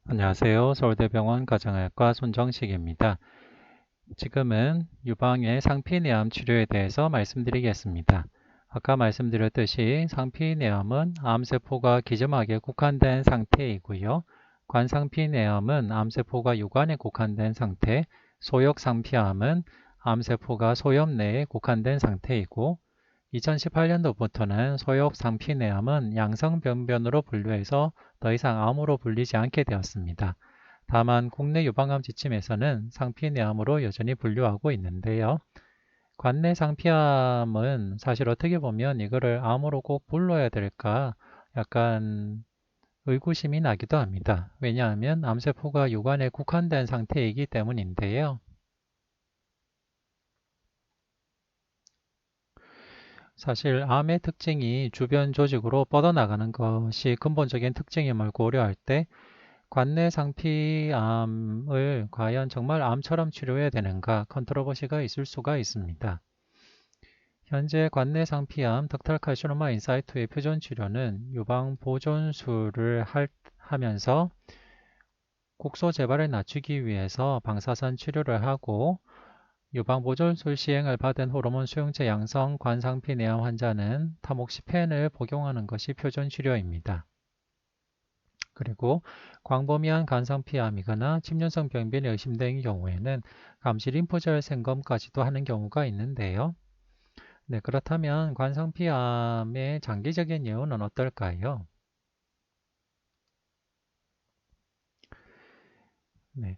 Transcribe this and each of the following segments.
안녕하세요. 서울대병원 가정의학과 손정식입니다. 지금은 유방의 상피내암 치료에 대해서 말씀드리겠습니다. 아까 말씀드렸듯이 상피내암은 암세포가 기점막에 국한된 상태이고요. 관상피내암은 암세포가 유관에 국한된 상태, 소역상피암은 암세포가 소엽 내에 국한된 상태이고 2018년도부터는 소역 상피내암은 양성병변으로 분류해서 더 이상 암으로 불리지 않게 되었습니다. 다만 국내 유방암 지침에서는 상피내암으로 여전히 분류하고 있는데요. 관내 상피암은 사실 어떻게 보면 이거를 암으로 꼭 불러야 될까 약간 의구심이 나기도 합니다. 왜냐하면 암세포가 유관에 국한된 상태이기 때문인데요. 사실 암의 특징이 주변 조직으로 뻗어나가는 것이 근본적인 특징임을 고려할 때 관내 상피암을 과연 정말 암처럼 치료해야 되는가 컨트로버시가 있을 수가 있습니다. 현재 관내 상피암 덕탈 카시노마 인사이트의 표준 치료는 유방 보존술을 하면서 국소 재발을 낮추기 위해서 방사선 치료를 하고 유방보존술 시행을 받은 호르몬 수용체 양성 관상피 내암 환자는 타목시펜을 복용하는 것이 표준 치료입니다. 그리고 광범위한 관상피암이거나 침륜성 병변이 의심된 경우에는 감시 림프절 생검까지도 하는 경우가 있는데요. 네, 그렇다면 관상피암의 장기적인 예후는 어떨까요? 네,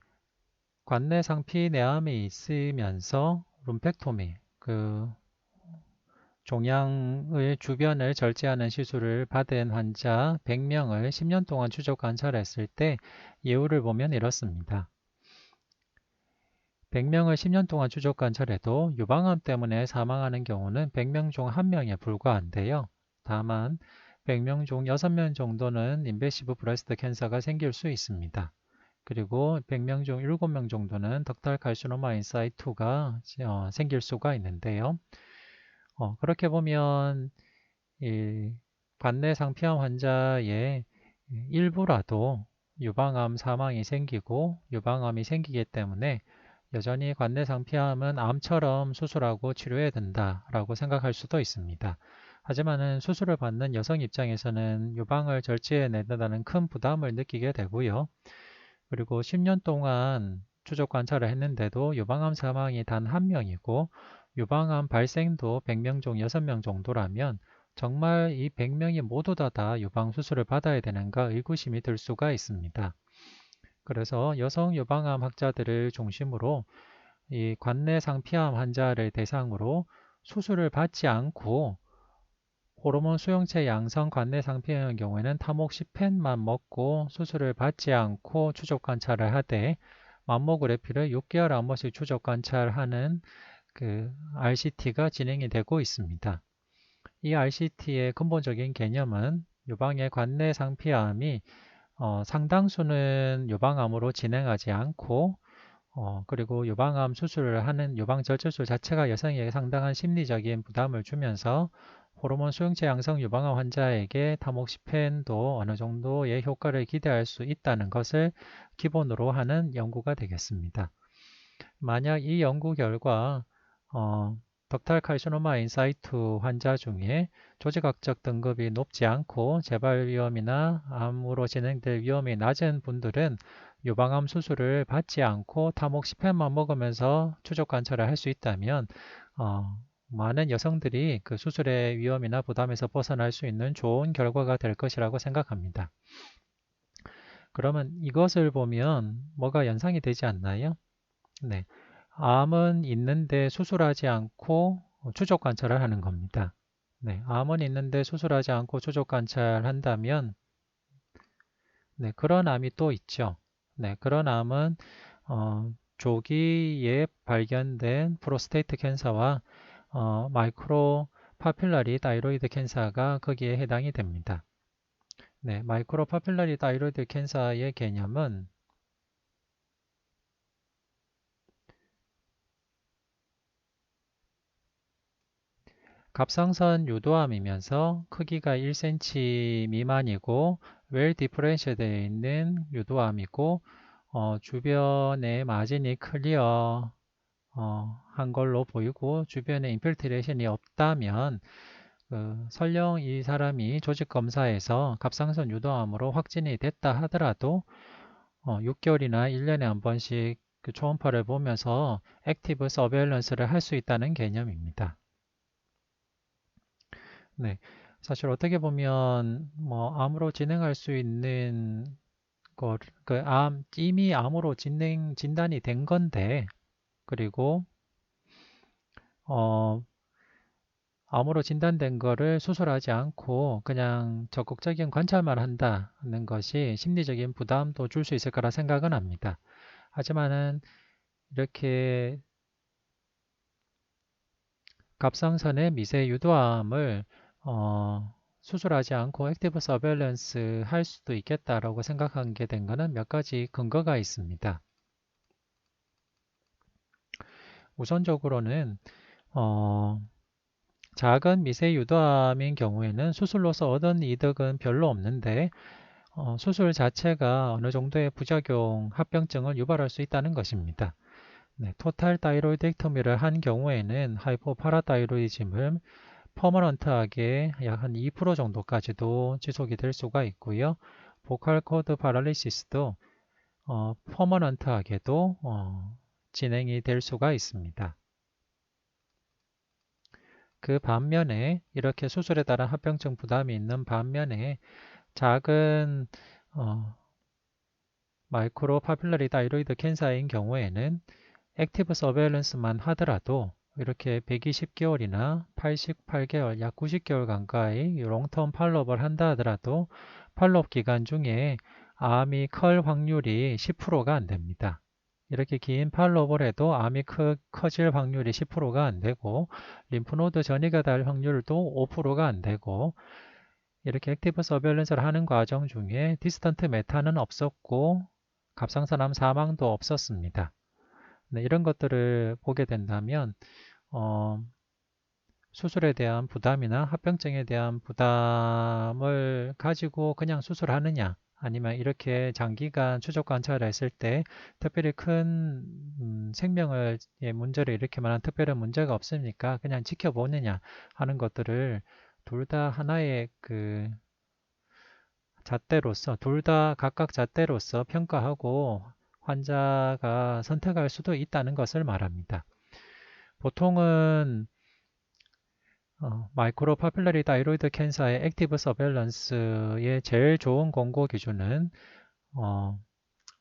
관내 상피 내암이 있으면서 룸펙토미, 종양의 주변을 절제하는 시술을 받은 환자 100명을 10년 동안 추적 관찰했을 때 예후를 보면 이렇습니다. 100명을 10년 동안 추적 관찰해도 유방암 때문에 사망하는 경우는 100명 중 1명에 불과한데요. 다만 100명 중 6명 정도는 인베시브 브레스트 캔서가 생길 수 있습니다. 그리고 100명 중 7명 정도는 덕탈 칼시노마 인사이트가 생길 수가 있는데요. 그렇게 보면 이 관내 상피암 환자의 일부라도 유방암 사망이 생기고 유방암이 생기기 때문에 여전히 관내 상피암은 암처럼 수술하고 치료해야 된다라고 생각할 수도 있습니다. 하지만은 수술을 받는 여성 입장에서는 유방을 절제해내다는 큰 부담을 느끼게 되고요. 그리고 10년 동안 추적 관찰을 했는데도 유방암 사망이 단 1명이고 유방암 발생도 100명 중 6명 정도라면 정말 이 100명이 모두 다 유방 수술을 받아야 되는가 의구심이 들 수가 있습니다. 그래서 여성 유방암 학자들을 중심으로 이 관내 상피암 환자를 대상으로 수술을 받지 않고 호르몬 수용체 양성 관내 상피암의 경우에는 타목시펜만 먹고 수술을 받지 않고 추적 관찰을 하되 맘모그래피를 6개월에 한 번씩 추적 관찰하는 RCT가 진행이 되고 있습니다. 이 RCT의 근본적인 개념은 유방의 관내 상피암이 상당수는 유방암으로 진행하지 않고 그리고 유방암 수술을 하는 유방절제술 자체가 여성에게 상당한 심리적인 부담을 주면서 호르몬 수용체 양성 유방암 환자에게 타목시펜도 어느 정도의 효과를 기대할 수 있다는 것을 기본으로 하는 연구가 되겠습니다. 만약 이 연구 결과 덕탈 칼시노마 인사이트 환자 중에 조직학적 등급이 높지 않고 재발 위험이나 암으로 진행될 위험이 낮은 분들은 유방암 수술을 받지 않고 타목시펜만 먹으면서 추적 관찰을 할 수 있다면 많은 여성들이 그 수술의 위험이나 부담에서 벗어날 수 있는 좋은 결과가 될 것이라고 생각합니다. 그러면 이것을 보면 뭐가 연상이 되지 않나요? 네. 암은 있는데 수술하지 않고 추적 관찰을 하는 겁니다. 네, 암은 있는데 수술하지 않고 추적 관찰한다면 네, 그런 암이 또 있죠. 네, 그런 암은 조기에 발견된 프로스테이트 캔서와 마이크로 파필라리 다이로이드 캔서가 거기에 해당이 됩니다. 네, 마이크로 파필라리 다이로이드 캔서의 개념은 갑상선 유도암이면서 크기가 1cm 미만이고 웰 디퍼렌시에 되어 있는 유도암이고 주변에 마진이 클리어 한 걸로 보이고 주변에 인필트레이션이 없다면 설령 이 사람이 조직 검사에서 갑상선 유도암으로 확진이 됐다 하더라도 6개월이나 1년에 한 번씩 그 초음파를 보면서 액티브 서베일런스를 할 수 있다는 개념입니다. 네, 사실 어떻게 보면 뭐 암으로 진행할 수 있는 이미 암으로 진단이 된 건데, 그리고 어, 암으로 진단된 거를 수술하지 않고 그냥 적극적인 관찰만 한다는 것이 심리적인 부담도 줄 수 있을 거라 생각은 합니다. 하지만은 이렇게 갑상선의 미세 유도암을 수술하지 않고 액티브 서베일런스 할 수도 있겠다라고 생각하게 된 것은 몇 가지 근거가 있습니다. 우선적으로는 작은 미세 유도암인 경우에는 수술로서 얻은 이득은 별로 없는데 수술 자체가 어느 정도의 부작용, 합병증을 유발할 수 있다는 것입니다. 네, 토탈 다이로이드액터미를 한 경우에는 하이포파라다이로이즘을 퍼머넌트하게 약 한 2% 정도까지도 지속이 될 수가 있고요. 보컬 코드 파랄리시스도 퍼머넌트하게도 진행이 될 수가 있습니다. 그 반면에 이렇게 수술에 따른 합병증 부담이 있는 반면에 작은 마이크로 파필러리 다이로이드 캔서인 경우에는 액티브 서베일런스만 하더라도 이렇게 120개월이나 88개월, 약 90개월 가까이 롱텀 팔로업을 한다 하더라도 팔로업 기간 중에 암이 클 확률이 10%가 안 됩니다. 이렇게 긴 팔로업을 해도 암이 커질 확률이 10%가 안 되고 림프노드 전이가 될 확률도 5%가 안 되고 이렇게 액티브 서베일런스를 하는 과정 중에 디스턴트 메타는 없었고 갑상선암 사망도 없었습니다. 네, 이런 것들을 보게 된다면 수술에 대한 부담이나 합병증에 대한 부담을 가지고 그냥 수술하느냐 아니면 이렇게 장기간 추적 관찰을 했을 때 특별히 큰 생명의 문제를 일으킬 만한 특별한 문제가 없으니까 그냥 지켜보느냐 하는 것들을 둘 다 하나의 그 잣대로서 둘 다 각각 잣대로서 평가하고 환자가 선택할 수도 있다는 것을 말합니다. 보통은 마이크로 파필러리 다이로이드 캔서의 액티브 서베일런스의 제일 좋은 권고 기준은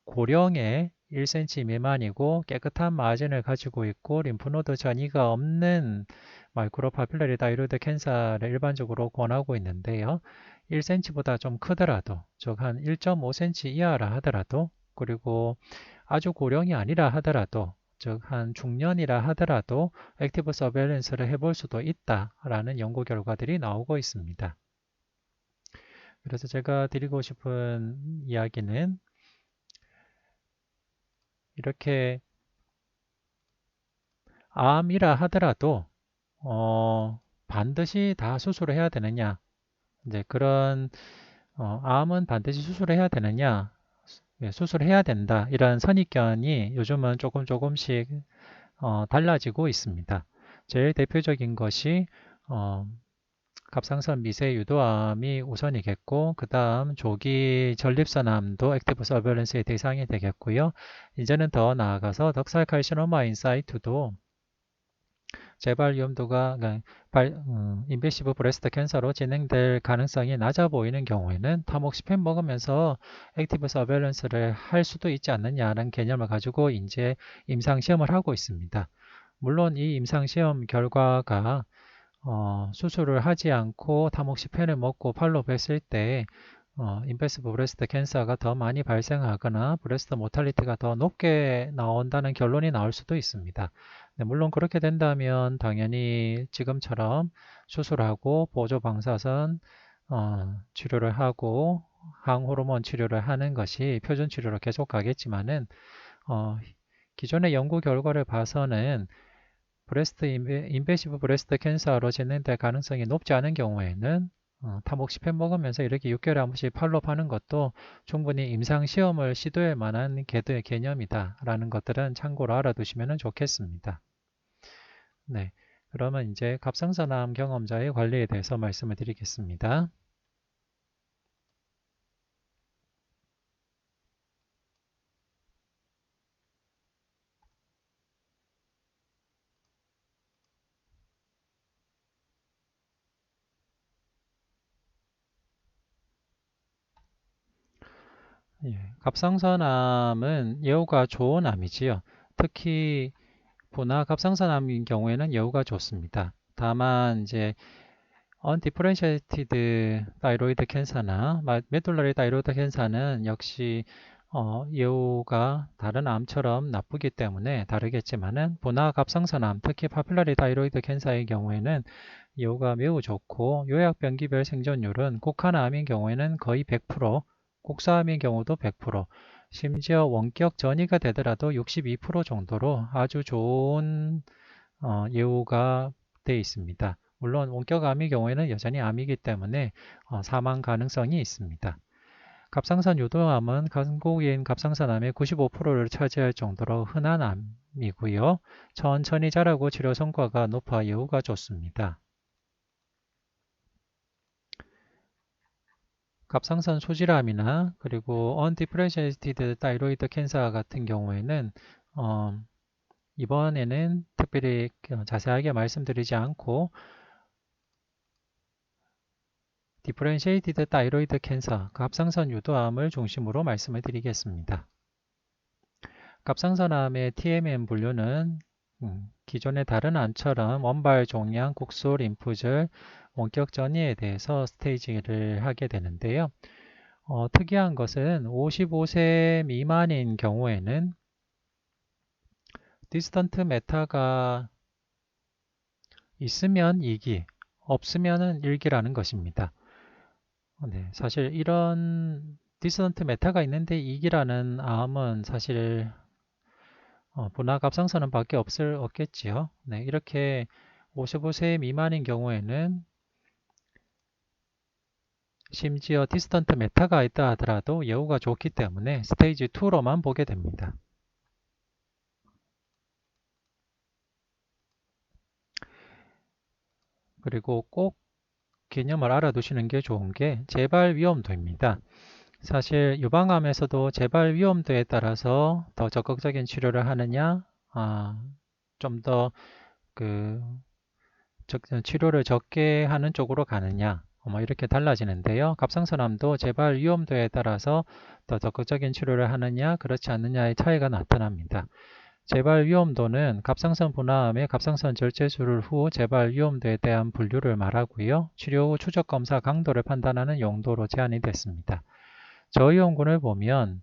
고령의 1cm 미만이고 깨끗한 마진을 가지고 있고 림프노드 전이가 없는 마이크로 파필러리 다이로이드 캔서를 일반적으로 권하고 있는데요. 1cm보다 좀 크더라도, 즉 한 1.5cm 이하라 하더라도, 그리고 아주 고령이 아니라 하더라도, 즉 한 중년이라 하더라도 액티브 서베일런스를 해볼 수도 있다라는 연구 결과들이 나오고 있습니다. 그래서 제가 드리고 싶은 이야기는 이렇게 암이라 하더라도 반드시 다 수술을 해야 되느냐? 이제 그런 암은 반드시 수술을 해야 되느냐? 수술해야 된다. 이런 선입견이 요즘은 조금씩 달라지고 있습니다. 제일 대표적인 것이 갑상선 미세 유도암이 우선이겠고 그 다음 조기 전립선암도 액티브 서베일런스의 대상이 되겠고요. 이제는 더 나아가서 덕살 칼시노마 인사이트도 재발 위험도가 인베시브 브레스트 캔서로 진행될 가능성이 낮아 보이는 경우에는 타목시펜 먹으면서 액티브 서베일런스를 할 수도 있지 않느냐는 개념을 가지고 이제 임상시험을 하고 있습니다. 물론 이 임상시험 결과가 수술을 하지 않고 타목시펜을 먹고 팔로업 했을 때 인베시브 브레스트 캔서가 더 많이 발생하거나 브레스트 모탈리티가 더 높게 나온다는 결론이 나올 수도 있습니다. 네, 물론 그렇게 된다면 당연히 지금처럼 수술하고 보조 방사선 치료를 하고 항호르몬 치료를 하는 것이 표준 치료로 계속 가겠지만은 기존의 연구 결과를 봐서는 인베시브 브레스트 캔서로 진행될 가능성이 높지 않은 경우에는 타목시펜 먹으면서 이렇게 6개월에 한 번씩 팔로우하는 것도 충분히 임상시험을 시도할 만한 개념이다 라는 것들은 참고로 알아두시면 좋겠습니다. 네, 그러면 이제 갑상선암 경험자의 관리에 대해서 말씀을 드리겠습니다. 예, 갑상선암은 예후가 좋은 암이지요. 특히 분화 갑상선암인 경우에는 예후가 좋습니다. 다만 이제 언디퍼렌시에이티드 다이로이드 캔서나 메둘러리 다이로이드 캔서는 역시 예후가 다른 암처럼 나쁘기 때문에 다르겠지만은 분화 갑상선암, 특히 파퓰러리 다이로이드 캔서의 경우에는 예후가 매우 좋고 요약병기별 생존율은 국화암인 경우에는 거의 100%, 국사암인 경우도 100%, 심지어 원격 전이가 되더라도 62% 정도로 아주 좋은 예후가 되어 있습니다. 물론 원격암의 경우에는 여전히 암이기 때문에 사망 가능성이 있습니다. 갑상선 유도암은 한국인 갑상선암의 95%를 차지할 정도로 흔한 암이고요. 천천히 자라고 치료 성과가 높아 예후가 좋습니다. 갑상선 소질암이나 그리고 언디퍼렌시에이티드 다이로이드 캔서 같은 경우에는 이번에는 특별히 자세하게 말씀드리지 않고 디퍼렌시에이티드 다이로이드 캔서, 갑상선 유도암을 중심으로 말씀을 드리겠습니다. 갑상선암의 TMM 분류는 기존의 다른 암처럼 원발 종양, 국소, 림프절, 원격 전이에 대해서 스테이지를 하게 되는데요. 특이한 것은 55세 미만인 경우에는 디스턴트 메타가 있으면 2기, 없으면 1기라는 것입니다. 네, 사실 이런 디스턴트 메타가 있는데 2기라는 암은 사실 분화 갑상선암 밖에 없겠지요. 네, 이렇게 55세 미만인 경우에는 심지어 디스턴트 메타가 있다 하더라도 예후가 좋기 때문에 스테이지 2로만 보게 됩니다. 그리고 꼭 개념을 알아두시는 게 좋은 게 재발 위험도입니다. 사실 유방암에서도 재발 위험도에 따라서 더 적극적인 치료를 하느냐, 좀 더 치료를 적게 하는 쪽으로 가느냐, 이렇게 달라지는데요. 갑상선암도 재발 위험도에 따라서 더 적극적인 치료를 하느냐, 그렇지 않느냐의 차이가 나타납니다. 재발 위험도는 갑상선 분화암의 갑상선 절제술 후 재발 위험도에 대한 분류를 말하고요. 치료 후 추적 검사 강도를 판단하는 용도로 제한이 됐습니다. 저희 연구를 보면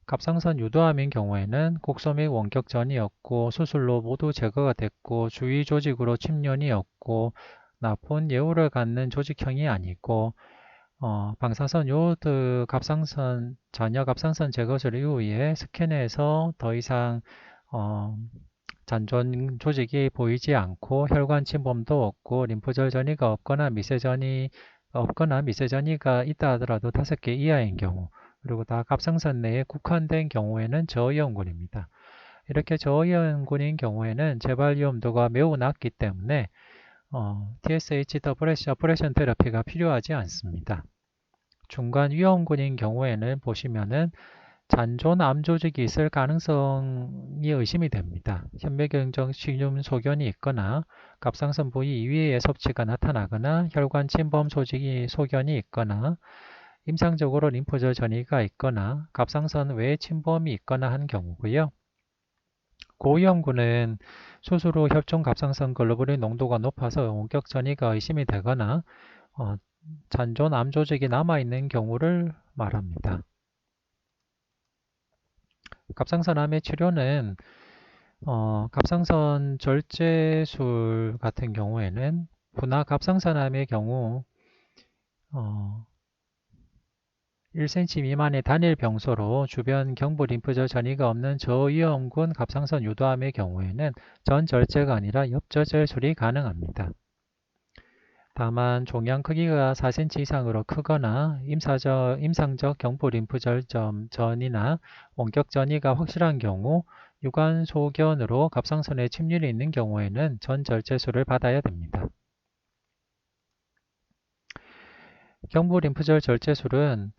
갑상선 유도암인 경우에는 곡소 및 원격전이었고 수술로 모두 제거가 됐고 주위 조직으로 침륜이었고 나쁜 예후를 갖는 조직형이 아니고 방사선 요오드 잔여 갑상선 제거술 이후에 스캔에서 더 이상 잔존 조직이 보이지 않고 혈관 침범도 없고 림프절 전이가 없거나 미세전이가 있다 하더라도 5개 이하인 경우, 그리고 다 갑상선 내에 국한된 경우에는 저이온군입니다. 이렇게 저이온군인 경우에는 재발 위험도가 매우 낮기 때문에 TSH 어프레션 테라피가 필요하지 않습니다. 중간 위험군인 경우에는 보시면은 잔존 암 조직이 있을 가능성이 의심이 됩니다. 현미경적 식염 소견이 있거나 갑상선 부위 이외의 섭취가 나타나거나 혈관 침범 소견이 있거나 임상적으로 림프절 전이가 있거나 갑상선 외 침범이 있거나 한 경우고요. 고위험군은 수술 후 혈중 갑상선 글로불린 농도가 높아서 원격 전이가 의심이 되거나 잔존 암 조직이 남아있는 경우를 말합니다. 갑상선암의 치료는 갑상선 절제술 같은 경우에는 분화 갑상선암의 경우 1cm 미만의 단일 병소로 주변 경부 림프절 전이가 없는 저위험군 갑상선 유도암의 경우에는 전절제가 아니라 옆저절술이 가능합니다. 다만 종양 크기가 4cm 이상으로 크거나 임상적 경부 림프절점 전이나 원격 전이가 확실한 경우 유관소견으로 갑상선에 침륜이 있는 경우에는 전절제술을 받아야 됩니다. 경부 림프절 절제술은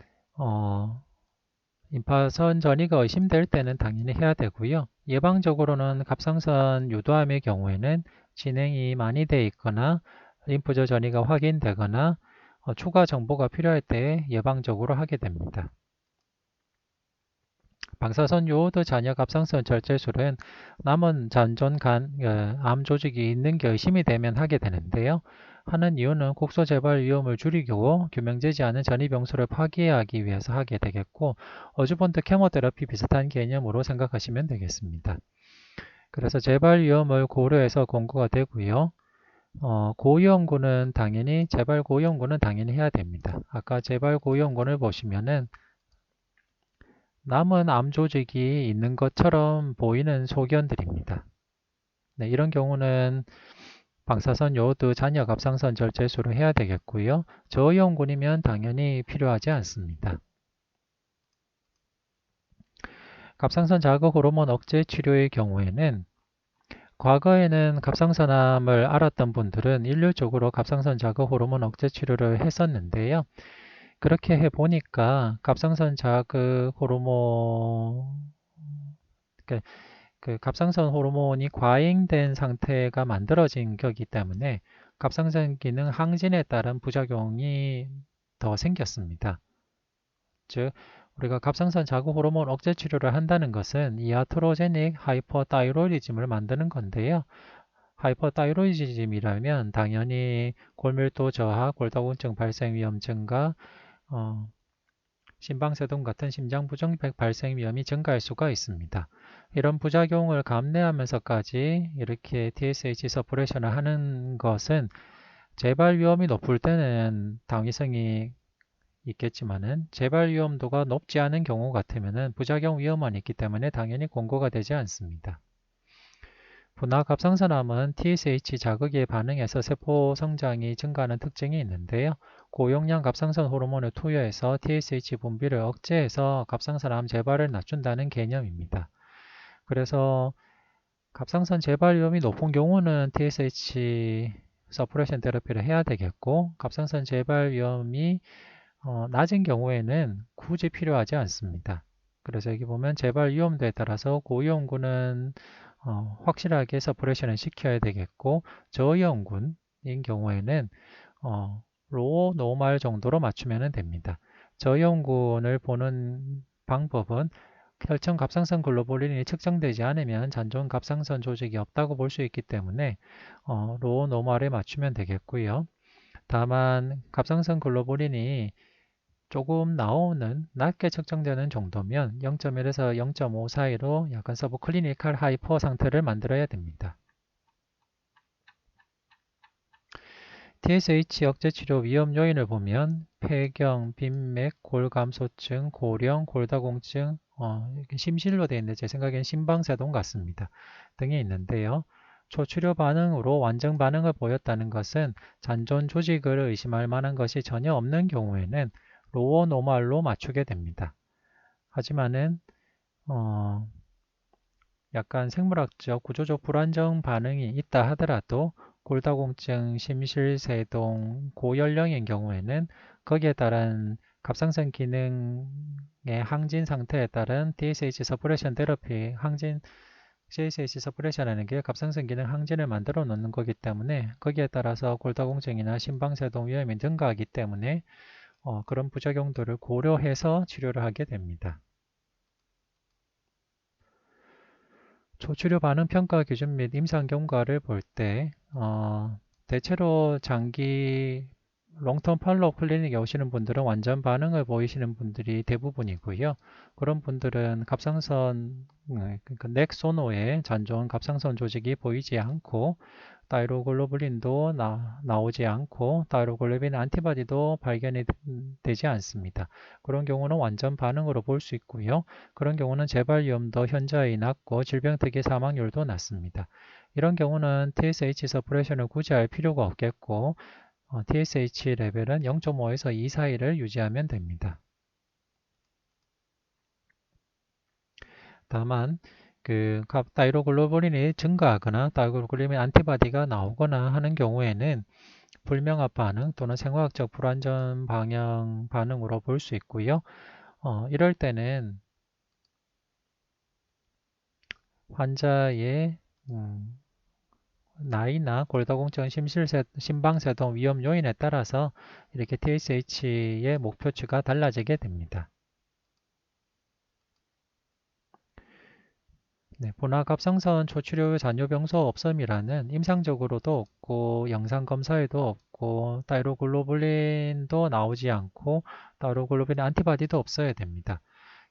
임파선 전이가 의심될 때는 당연히 해야 되고요. 예방적으로는 갑상선 유도암의 경우에는 진행이 많이 돼 있거나 림프절 전이가 확인되거나 추가 정보가 필요할 때 예방적으로 하게 됩니다. 방사선 요오드 잔여 갑상선 절제술은 남은 잔존간 암 조직이 있는 게 의심이 되면 하게 되는데요. 하는 이유는 국소 재발 위험을 줄이고 규명되지 않은 전이병소를 파기하기 위해서 하게 되겠고 어주번트 케모테라피 비슷한 개념으로 생각하시면 되겠습니다. 그래서 재발 위험을 고려해서 권고가 되고요. 고위험군은 당연히 재발 고위험군은 당연히 해야 됩니다. 아까 재발 고위험군을 보시면은 남은 암 조직이 있는 것처럼 보이는 소견들입니다. 네, 이런 경우는 방사선 요오드 잔여 갑상선 절제술을 해야 되겠고요. 저위험군이면 당연히 필요하지 않습니다. 갑상선 자극 호르몬 억제 치료의 경우에는 과거에는 갑상선암을 알았던 분들은 일률적으로 갑상선 자극 호르몬 억제 치료를 했었는데요. 그렇게 해보니까 갑상선 자극 호르몬, 갑상선 호르몬이 과잉된 상태가 만들어진 거기 때문에 갑상선 기능 항진에 따른 부작용이 더 생겼습니다. 즉, 우리가 갑상선 자극 호르몬 억제 치료를 한다는 것은 이아트로제닉 하이퍼타이로이디즘을 만드는 건데요. 하이퍼타이로이디즘이라면 당연히 골밀도 저하, 골다공증 발생 위험 증가, 심방세동 같은 심장부종 발생 위험이 증가할 수가 있습니다. 이런 부작용을 감내하면서까지 이렇게 TSH 서프레션을 하는 것은 재발 위험이 높을 때는 당위성이 있겠지만은 재발 위험도가 높지 않은 경우 같으면은 부작용 위험만 있기 때문에 당연히 권고가 되지 않습니다. 분화 갑상선암은 TSH 자극에 반응해서 세포 성장이 증가하는 특징이 있는데요. 고용량 갑상선 호르몬을 투여해서 TSH 분비를 억제해서 갑상선암 재발을 낮춘다는 개념입니다. 그래서 갑상선 재발 위험이 높은 경우는 TSH 서프레션 테라피를 해야 되겠고 갑상선 재발 위험이 낮은 경우에는 굳이 필요하지 않습니다. 그래서 여기 보면 재발 위험도에 따라서 고위험군은 확실하게 서프레션을 시켜야 되겠고 저위험군인 경우에는 로우 노멀 정도로 맞추면 됩니다. 저위험군을 보는 방법은 혈청 갑상선 글로불린이 측정되지 않으면 잔존 갑상선 조직이 없다고 볼 수 있기 때문에 로우 노멀에 맞추면 되겠고요. 다만 갑상선 글로불린이 조금 나오는 낮게 측정되는 정도면 0.1에서 0.5 사이로 약간 서브클리니컬 하이퍼 상태를 만들어야 됩니다. TSH 억제 치료 위험 요인을 보면 폐경, 빈맥, 골감소증, 고령, 골다공증, 심실로 되어 있는데 제 생각엔 심방세동 같습니다. 등이 있는데요. 초치료 반응으로 완전 반응을 보였다는 것은 잔존 조직을 의심할 만한 것이 전혀 없는 경우에는 로어 노멀로 맞추게 됩니다. 하지만은 약간 생물학적, 구조적 불안정 반응이 있다 하더라도 골다공증, 심실세동, 고연령인 경우에는 거기에 따른 갑상선 기능의 항진 상태에 따른 TSH 서프레션 테라피, TSH 서프레션이라는 게 갑상선 기능 항진을 만들어 놓는 거기 때문에 거기에 따라서 골다공증이나 심방세동 위험이 증가하기 때문에 그런 부작용들을 고려해서 치료를 하게 됩니다. 초치료 반응 평가 기준 및 임상 경과를 볼 때 대체로 장기 롱텀 팔로우 클리닉에 오시는 분들은 완전 반응을 보이시는 분들이 대부분이고요. 그런 분들은 갑상선, 그러니까 넥소노에 잔존 갑상선 조직이 보이지 않고 타이로글로불린도 나오지 않고 타이로글로불린 안티바디도 발견이 되지 않습니다. 그런 경우는 완전 반응으로 볼 수 있고요. 그런 경우는 재발 위험도 현저히 낮고 질병 특이 사망률도 낮습니다. 이런 경우는 TSH 서프레션을 굳이 할 필요가 없겠고 TSH 레벨은 0.5에서 2 사이를 유지하면 됩니다. 다만 타이로글로불린이 증가하거나 타이로글로불린 안티바디가 나오거나 하는 경우에는 불명합 반응 또는 생화학적 불완전 방향 반응으로 볼 수 있고요. 이럴 때는 환자의 나이나 골다공증 심방세동 위험 요인에 따라서 이렇게 TSH의 목표치가 달라지게 됩니다. 네, 분화갑상선 초치료 잔여병소 없음이라는 임상적으로도 없고 영상검사에도 없고 타이로글로불린도 나오지 않고 타이로글로불린 안티바디도 없어야 됩니다.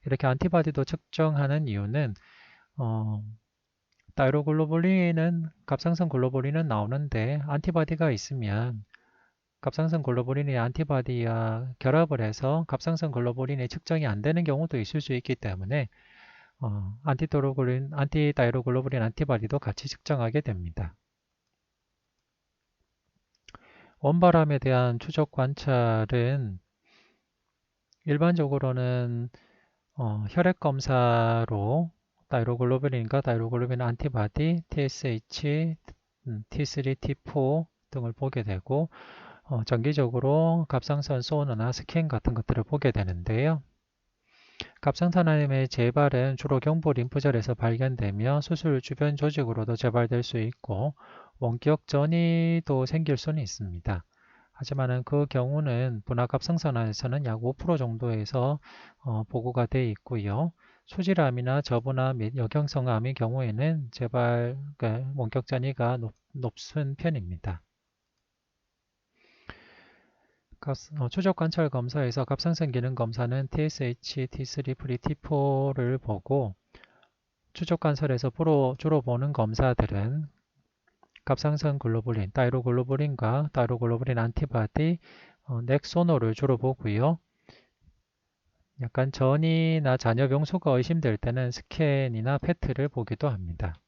이렇게 안티바디도 측정하는 이유는 타이로글로불린은 갑상선 글로불린은 나오는데 안티바디가 있으면 갑상선 글로불린이 안티바디와 결합을 해서 갑상선 글로불린이 측정이 안 되는 경우도 있을 수 있기 때문에 안티타이로글로불린 안티바디도 같이 측정하게 됩니다. 원바람에 대한 추적 관찰은 일반적으로는 혈액 검사로 타이로글로불린과 타이로글로불린 안티바디, TSH, T3, T4 등을 보게 되고 정기적으로 갑상선 소너나 스캔 같은 것들을 보게 되는데요. 갑상선암의 재발은 주로 경부 림프절에서 발견되며 수술 주변 조직으로도 재발될 수 있고 원격 전이도 생길 수는 있습니다. 하지만 그 경우는 분화갑상선암에서는 약 5% 정도에서 보고가 되어 있고요. 수질암이나 저분암 및 여경성암의 경우에는 재발 원격 전이가 높은 편입니다. 추적 관찰 검사에서 갑상선 기능 검사는 TSH, T3, 프리 T4를 보고 추적 관찰에서 주로 보는 검사들은 갑상선 글로불린, 타이로글로불린과 타이로글로불린 안티바디, 넥소노를 주로 보고요. 약간 전이나 잔여병소가 의심될 때는 스캔이나 페트를 보기도 합니다.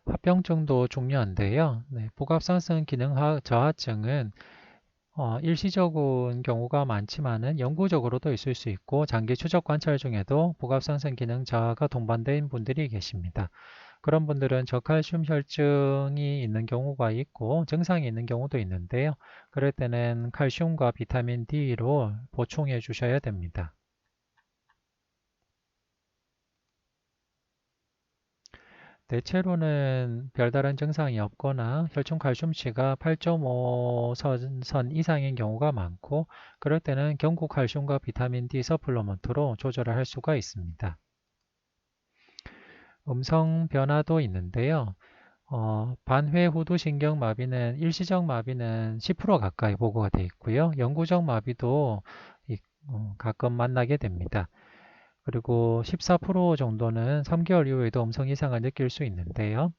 합병증도 중요한데요. 네, 부갑상선 기능 저하증은 일시적인 경우가 많지만은 영구적으로도 있을 수 있고 장기 추적 관찰 중에도 부갑상선 기능 저하가 동반된 분들이 계십니다. 그런 분들은 저칼슘 혈증이 있는 경우가 있고 증상이 있는 경우도 있는데요. 그럴 때는 칼슘과 비타민 D로 보충해 주셔야 됩니다. 대체로는 별다른 증상이 없거나 혈중 칼슘치가 8.5 선 이상인 경우가 많고 그럴 때는 경구 칼슘과 비타민 D 서플리먼트로 조절을 할 수가 있습니다. 음성 변화도 있는데요. 반회후두신경 마비는 일시적 마비는 10% 가까이 보고가 되어 있고요. 영구적 마비도 가끔 만나게 됩니다. 그리고 14% 정도는 3개월 이후에도 음성 이상을 느낄 수 있는데요.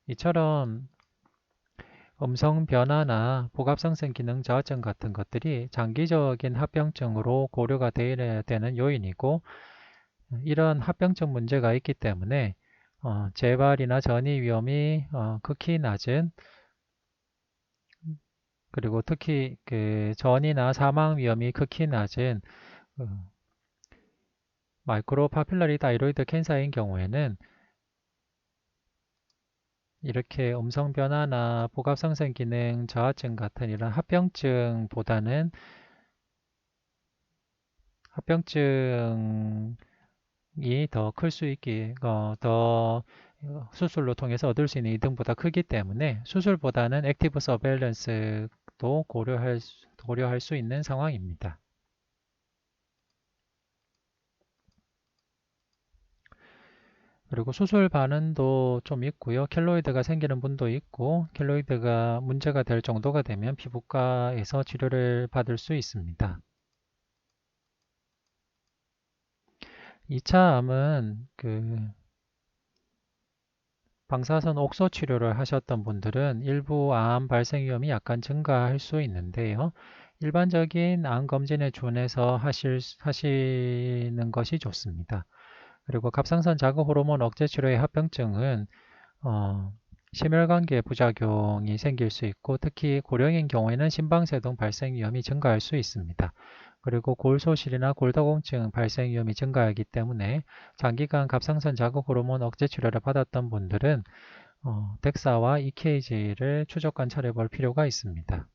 이처럼 음성 변화나 복압상선 기능 저하증 같은 것들이 장기적인 합병증으로 고려가 되어야 되는 요인이고 이런 합병증 문제가 있기 때문에 재발이나 전이 위험이 극히 낮은 그리고 특히 전이나 사망 위험이 극히 낮은 마이크로 파필러리 다이로이드 캔서인 경우에는 이렇게 음성 변화나 복압상선 기능 저하증 같은 이런 합병증보다는 합병증이 더 클 수 있기, 더 수술로 통해서 얻을 수 있는 이득보다 크기 때문에 수술보다는 액티브 서베일런스도 고려할 수 있는 상황입니다. 그리고 수술 반응도 좀 있고요. 켈로이드가 생기는 분도 있고 켈로이드가 문제가 될 정도가 되면 피부과에서 치료를 받을 수 있습니다. 2차 암은 방사선 옥소 치료를 하셨던 분들은 일부 암 발생 위험이 약간 증가할 수 있는데요. 일반적인 암 검진에 준해서 하시는 것이 좋습니다. 그리고 갑상선 자극 호르몬 억제 치료의 합병증은 심혈관계 부작용이 생길 수 있고 특히 고령인 경우에는 심방세동 발생 위험이 증가할 수 있습니다. 그리고 골소실이나 골다공증 발생 위험이 증가하기 때문에 장기간 갑상선 자극 호르몬 억제 치료를 받았던 분들은 덱사와 EKG를 추적 관찰해 볼 필요가 있습니다.